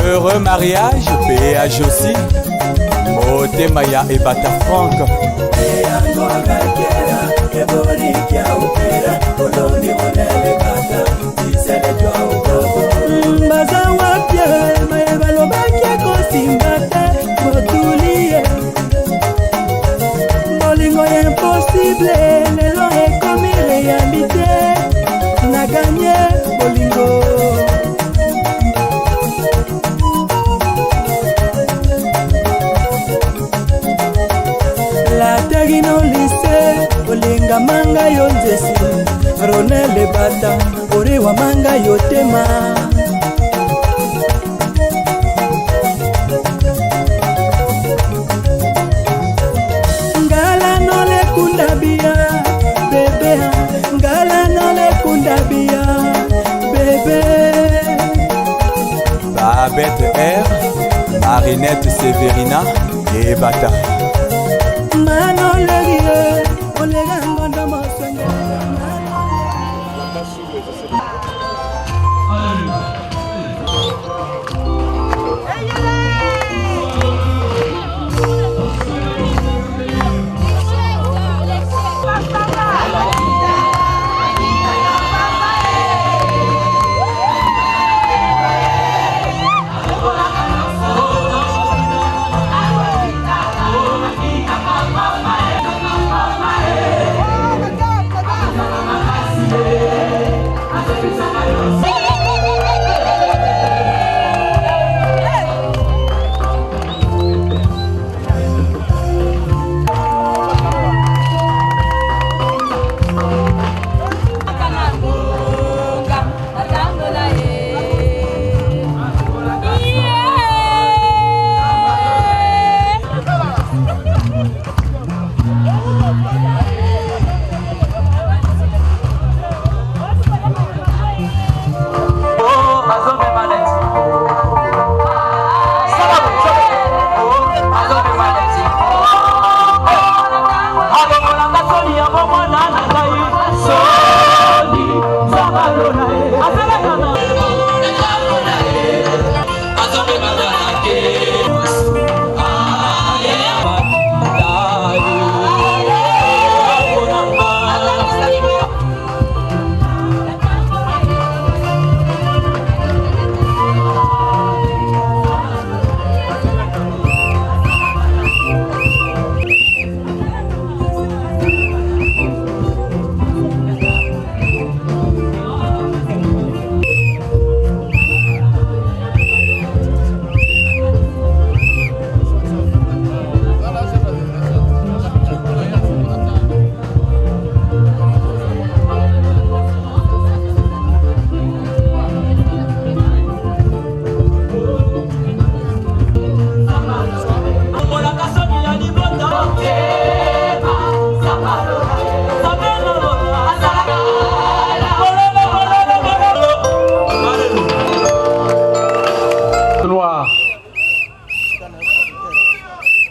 Heureux mariage, péage aussi. Moté Maya et Bata Franck. Baza wapia maye balobaki kosimba te motulie bolingo impossible lelo ekomi réalité na gagné bolingo la tegino lise bolinga manga yo nzesi Ronele Bata ore wa manga yo tema ngala nole kundabia bébé ngala nole kundabia bébé Babette R, Marinette Severina et Bata. Manolerie, olega ngondo mosonga.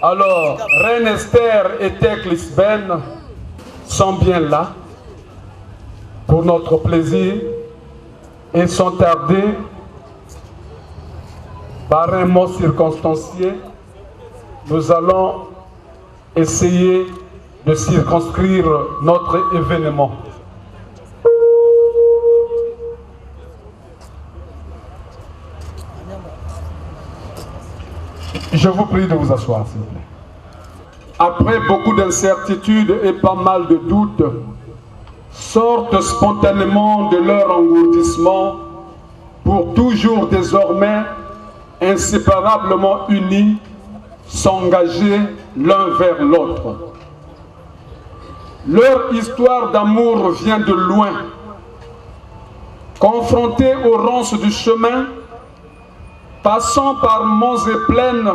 Alors, Reine Esther et Teclis Ben sont bien là pour notre plaisir et sont tardés par un mot circonstancié. Nous allons essayer de circonscrire notre événement. Je vous prie de vous asseoir, s'il vous plaît. Après beaucoup d'incertitudes et pas mal de doutes, sortent spontanément de leur engourdissement pour toujours désormais inséparablement unis, s'engager l'un vers l'autre. Leur histoire d'amour vient de loin. Confrontés aux ronces du chemin, passant par monts et plaines,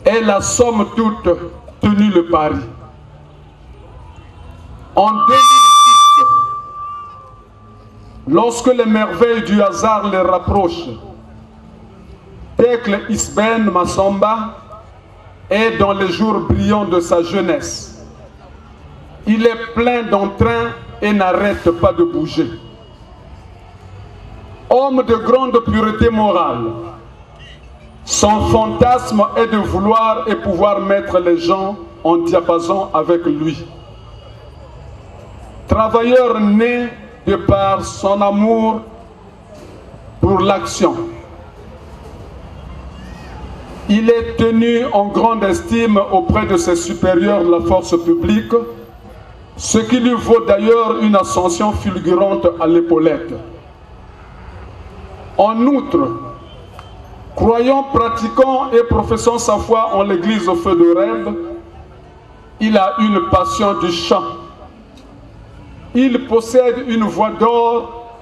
et la somme toute tenu le pari. En 2006, lorsque les merveilles du hasard les rapprochent, Tekle Isben Masamba est dans les jours brillants de sa jeunesse. Il est plein d'entrain et n'arrête pas de bouger. Homme de grande pureté morale, son fantasme est de vouloir et pouvoir mettre les gens en diapason avec lui. Travailleur né de par son amour pour l'action, il est tenu en grande estime auprès de ses supérieurs de la force publique, ce qui lui vaut d'ailleurs une ascension fulgurante à l'épaulette. En outre, croyant, pratiquant et professant sa foi en l'église au feu de rêve, il a une passion du chant. Il possède une voix d'or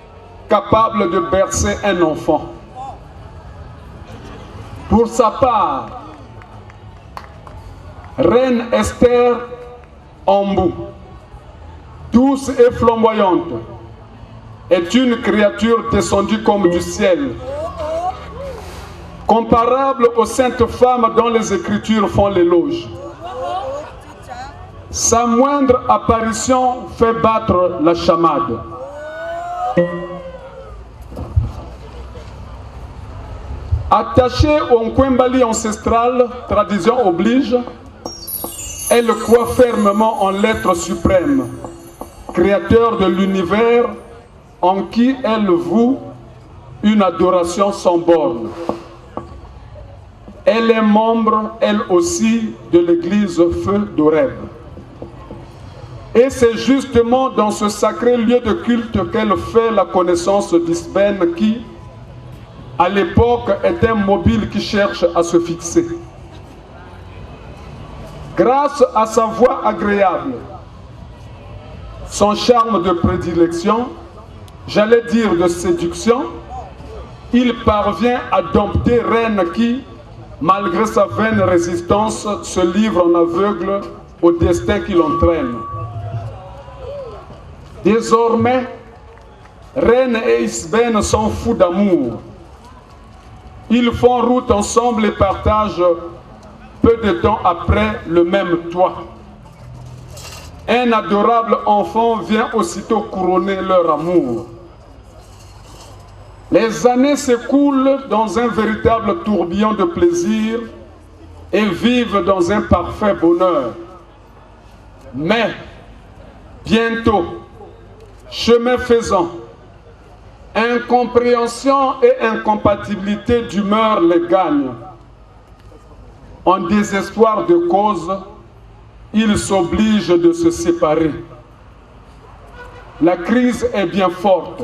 capable de bercer un enfant. Pour sa part, Reine Esther Ambou, douce et flamboyante, est une créature descendue comme du ciel, comparable aux saintes femmes dont les Écritures font l'éloge. Sa moindre apparition fait battre la chamade. Attachée au Nkwembali ancestral, tradition oblige, elle croit fermement en l'être suprême, créateur de l'univers, en qui elle voue une adoration sans borne. Elle est membre, elle aussi, de l'église Feu d'Oreb. Et c'est justement dans ce sacré lieu de culte qu'elle fait la connaissance d'Isben qui, à l'époque, est un mobile qui cherche à se fixer. Grâce à sa voix agréable, son charme de prédilection, j'allais dire de séduction, il parvient à dompter Reine qui, malgré sa vaine résistance, se livre en aveugle au destin qui l'entraîne. Désormais, Reine et Isben sont fous d'amour. Ils font route ensemble et partagent peu de temps après le même toit. Un adorable enfant vient aussitôt couronner leur amour. Les années s'écoulent dans un véritable tourbillon de plaisir et vivent dans un parfait bonheur. Mais, bientôt, chemin faisant, incompréhension et incompatibilité d'humeur les gagnent. En désespoir de cause, ils s'obligent de se séparer. La crise est bien forte,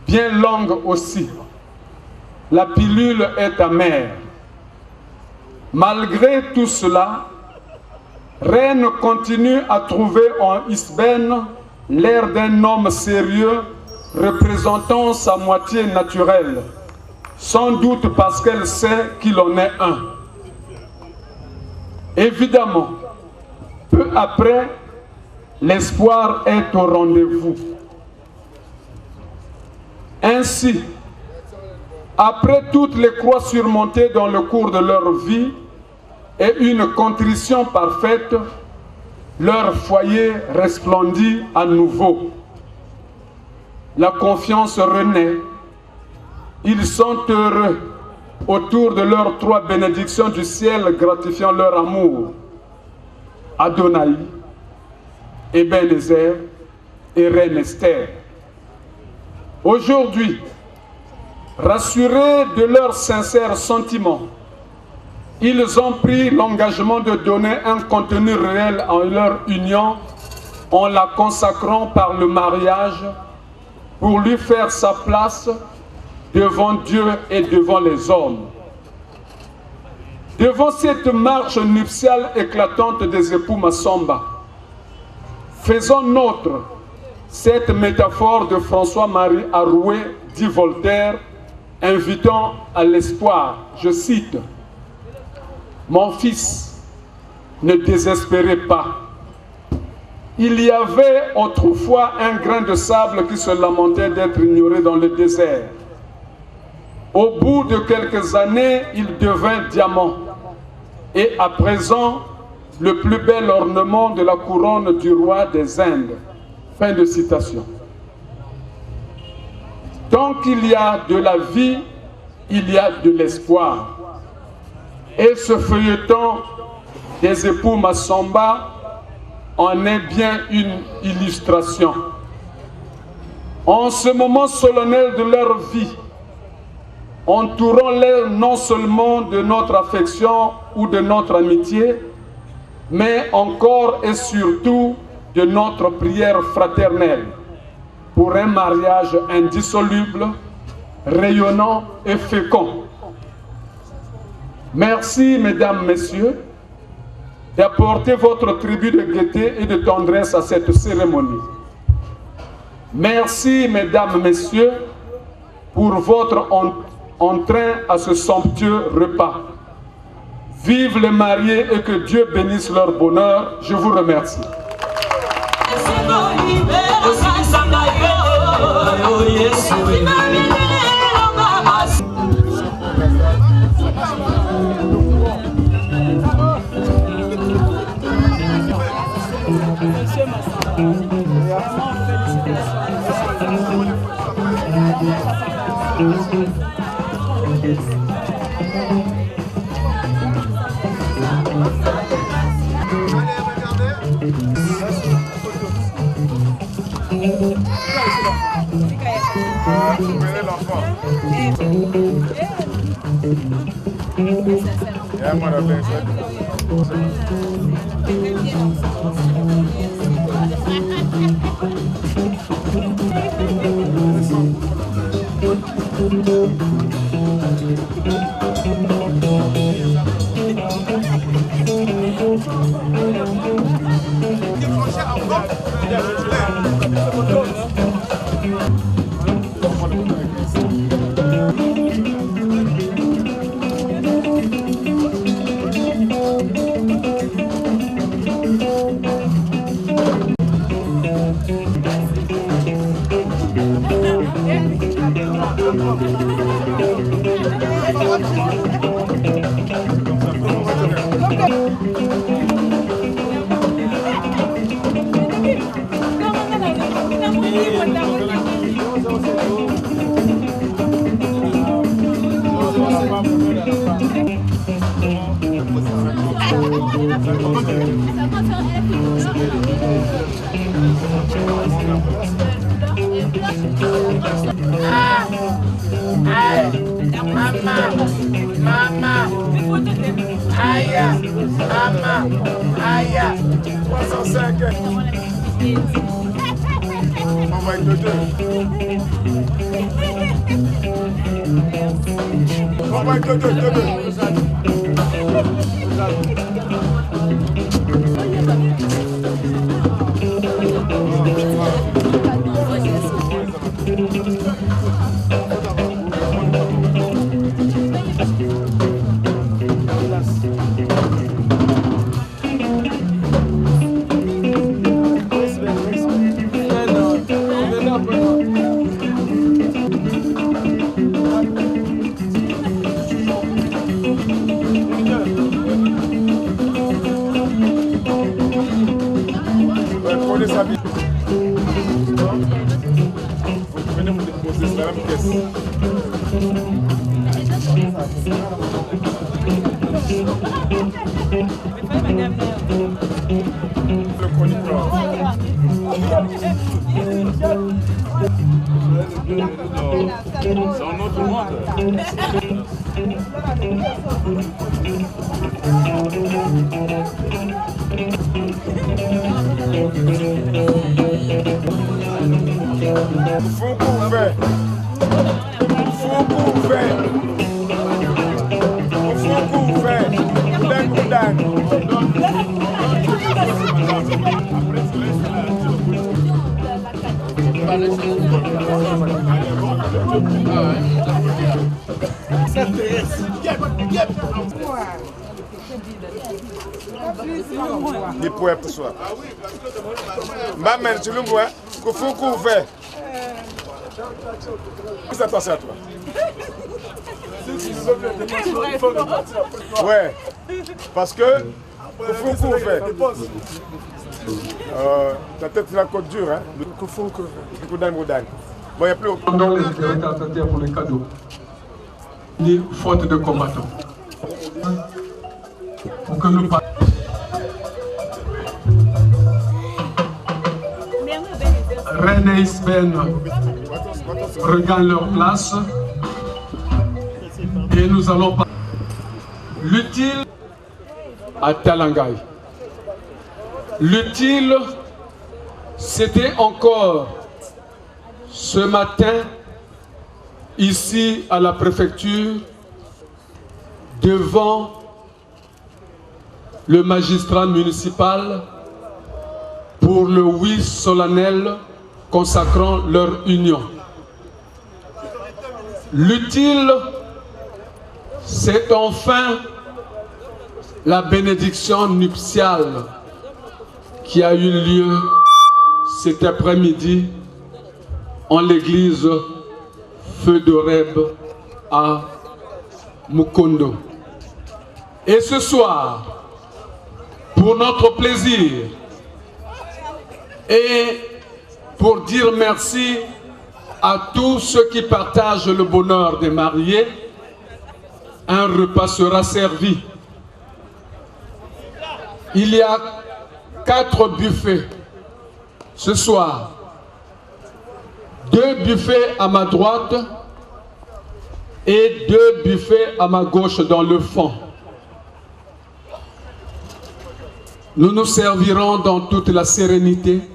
bien longue aussi. La pilule est amère. Malgré tout cela, Reine continue à trouver en Isben l'air d'un homme sérieux représentant sa moitié naturelle, sans doute parce qu'elle sait qu'il en est un. Évidemment, peu après, l'espoir est au rendez-vous. Ainsi, après toutes les croix surmontées dans le cours de leur vie et une contrition parfaite, leur foyer resplendit à nouveau. La confiance renaît. Ils sont heureux autour de leurs trois bénédictions du ciel gratifiant leur amour. Adonai, Ebenezer et Reine Esther. Aujourd'hui, rassurés de leurs sincères sentiments, ils ont pris l'engagement de donner un contenu réel à leur union en la consacrant par le mariage pour lui faire sa place devant Dieu et devant les hommes. Devant cette marche nuptiale éclatante des époux Massamba, faisons nôtre cette métaphore de François-Marie Arouet, dit Voltaire, invitant à l'espoir. Je cite: « Mon fils, ne désespérez pas. Il y avait autrefois un grain de sable qui se lamentait d'être ignoré dans le désert. Au bout de quelques années, il devint diamant. Et à présent, le plus bel ornement de la couronne du roi des Indes. » Fin de citation. Tant qu'il y a de la vie, il y a de l'espoir. Et ce feuilleton des époux Massamba en est bien une illustration. En ce moment solennel de leur vie, entourons-les non seulement de notre affection ou de notre amitié, mais encore et surtout de notre prière fraternelle pour un mariage indissoluble, rayonnant et fécond. Merci, mesdames, messieurs, d'apporter votre tribut de gaieté et de tendresse à cette cérémonie. Merci, mesdames, messieurs, pour votre entrain à ce somptueux repas. Vive les mariés et que Dieu bénisse leur bonheur. Je vous remercie. Ni poe pour soi. Maman, tu le vois, qu'il faut qu'on fait. Fais attention à toi. Ouais, parce que il faut qu'on fait. Ta tête c'est la côte dure, hein. Il faut qu'on fait. Bon, il n'y a plus aucun. Pendant les retardataires pour les cadeaux, ni faute de combattants. Pour que nous parlions. Reine et Isben regagnent leur place et nous allons parler. L'utile à Talangay. L'utile, c'était encore ce matin, ici à la préfecture, devant le magistrat municipal pour le oui solennel consacrant leur union. L'utile, c'est enfin la bénédiction nuptiale qui a eu lieu cet après-midi en l'église Feu d'Oreb à Mukondo. Et ce soir, pour notre plaisir et pour dire merci à tous ceux qui partagent le bonheur des mariés, un repas sera servi. Il y a 4 buffets ce soir. 2 buffets à ma droite et 2 buffets à ma gauche dans le fond. Nous nous servirons dans toute la sérénité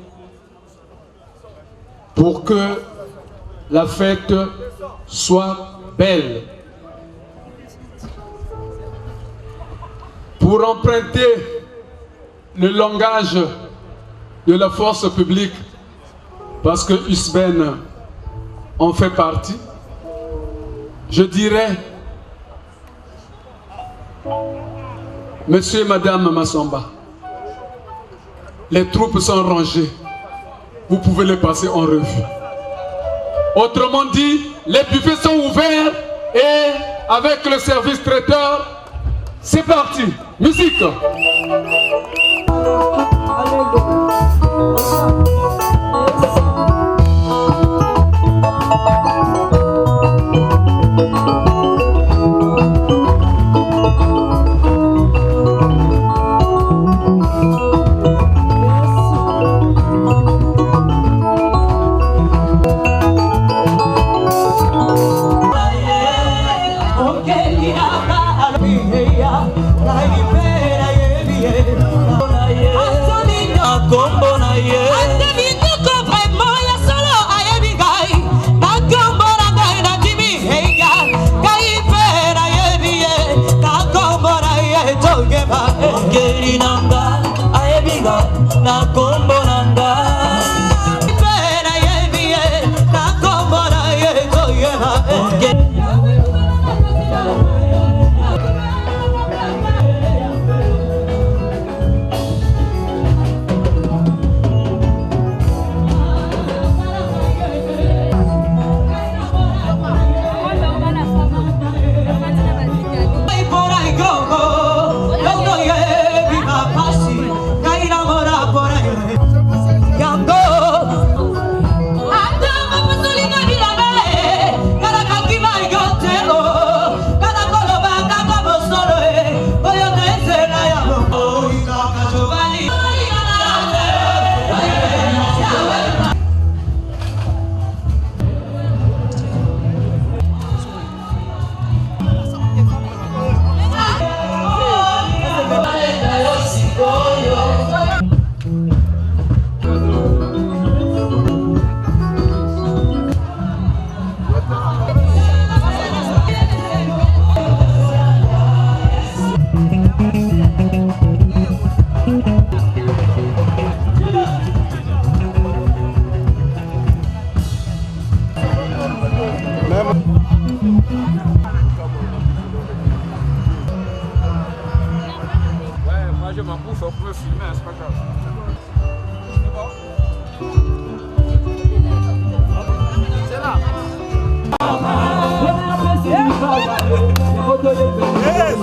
pour que la fête soit belle. Pour emprunter le langage de la force publique, parce que Isben en fait partie, je dirais, Monsieur et Madame Massamba, les troupes sont rangées, vous pouvez les passer en revue. Autrement dit, les buffets sont ouverts et avec le service traiteur, c'est parti, musique. Hey!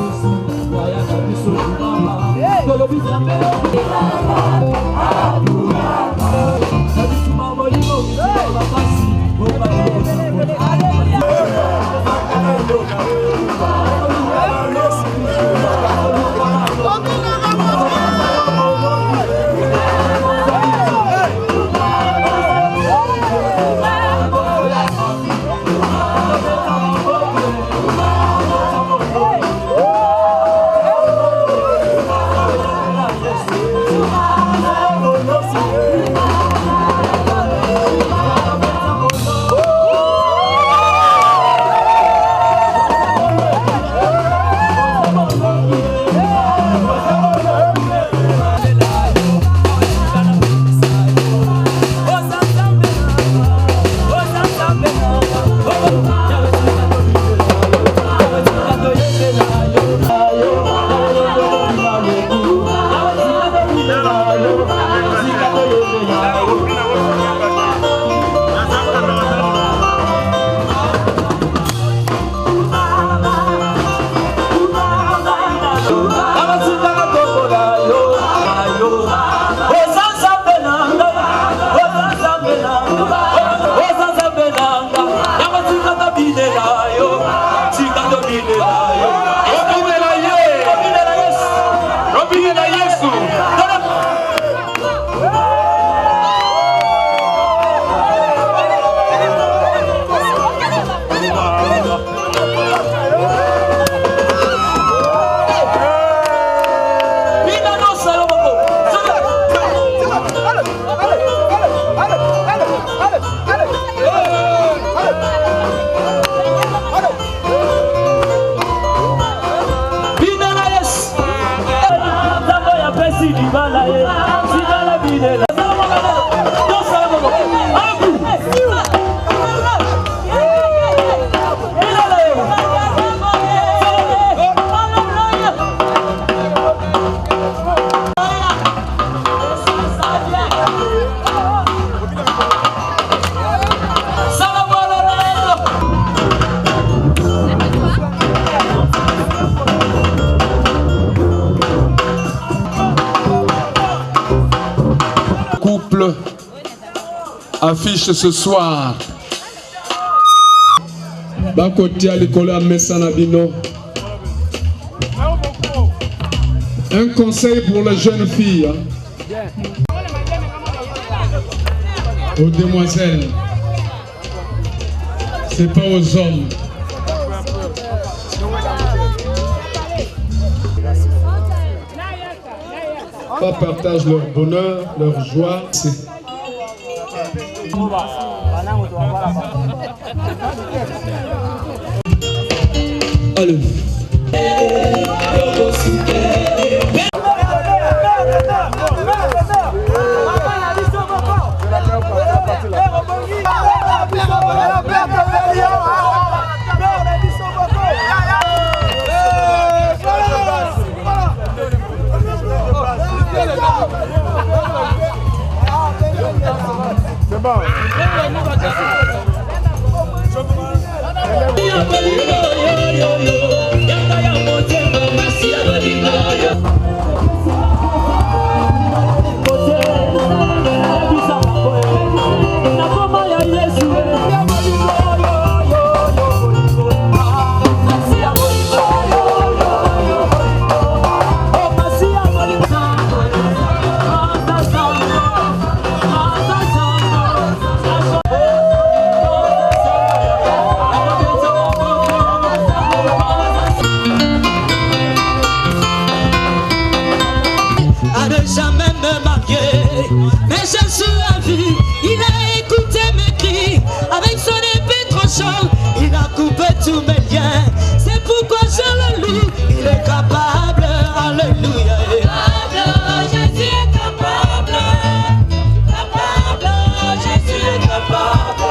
affiche ce soir. Bakotia Likola Messanabino. Un conseil pour les jeunes filles. Aux demoiselles. C'est pas aux hommes. Pas partagent leur bonheur, leur joie. Allez. C'est bon. Il a coupé tous mes liens, c'est pourquoi je le loue. Il est capable, alléluia. Jésus est capable, Jésus est capable.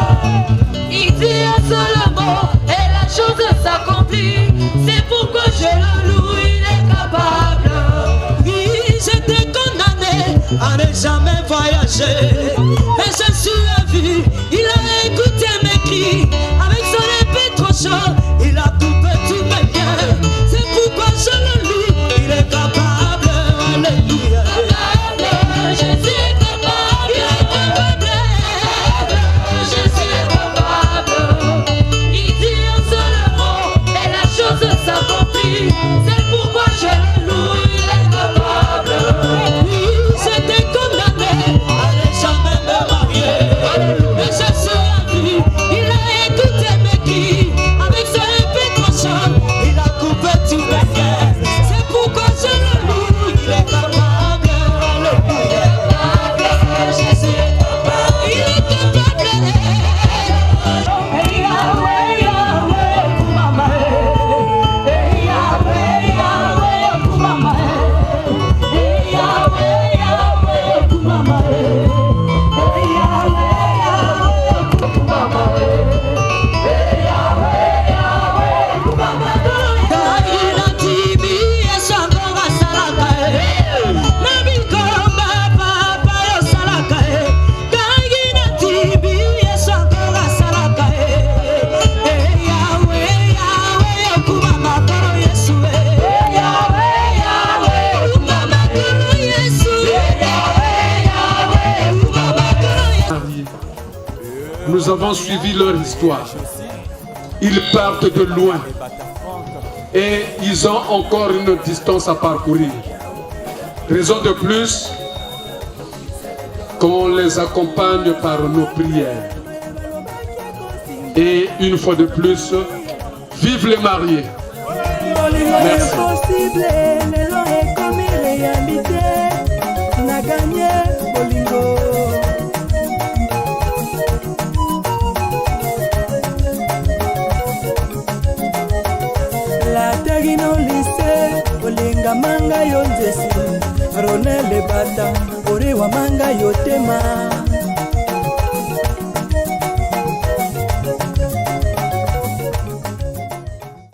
Il dit un seul mot et la chose s'accomplit. C'est pourquoi je le loue, il est capable. Oui, j'étais condamné à ne jamais voyager, mais je suis vu, il a écouté mes cris. Il a coupé tous mes liens, c'est pourquoi je le loue. Il est capable, alléluia. Jésus est capable, il est capable. Jésus est capable. Il dit un seul mot et la chose s'accomplit. C'est pourquoi je le loue, il est capable. Oui, j'étais condamné à ne jamais me marier, mais je suis vu, il a écouté mes cris. Il a coupé tous mes liens, c'est pourquoi je le loue. Il est capable, alléluia. Jésus est capable, il est capable. Yahweh, Yahweh, pour maman. Yahweh, Yahweh, pour maman. Yahweh, Yahweh, pour maman. Yahweh, Yahweh, pour maman. Nous avons suivi leur histoire. Ils partent de loin et ils ont encore une distance à parcourir. Raison de plus qu'on les accompagne par nos prières. Et une fois de plus, vive les mariés. Merci. Olinga manga yo nzesi Ronele bata ore wa manga yo tema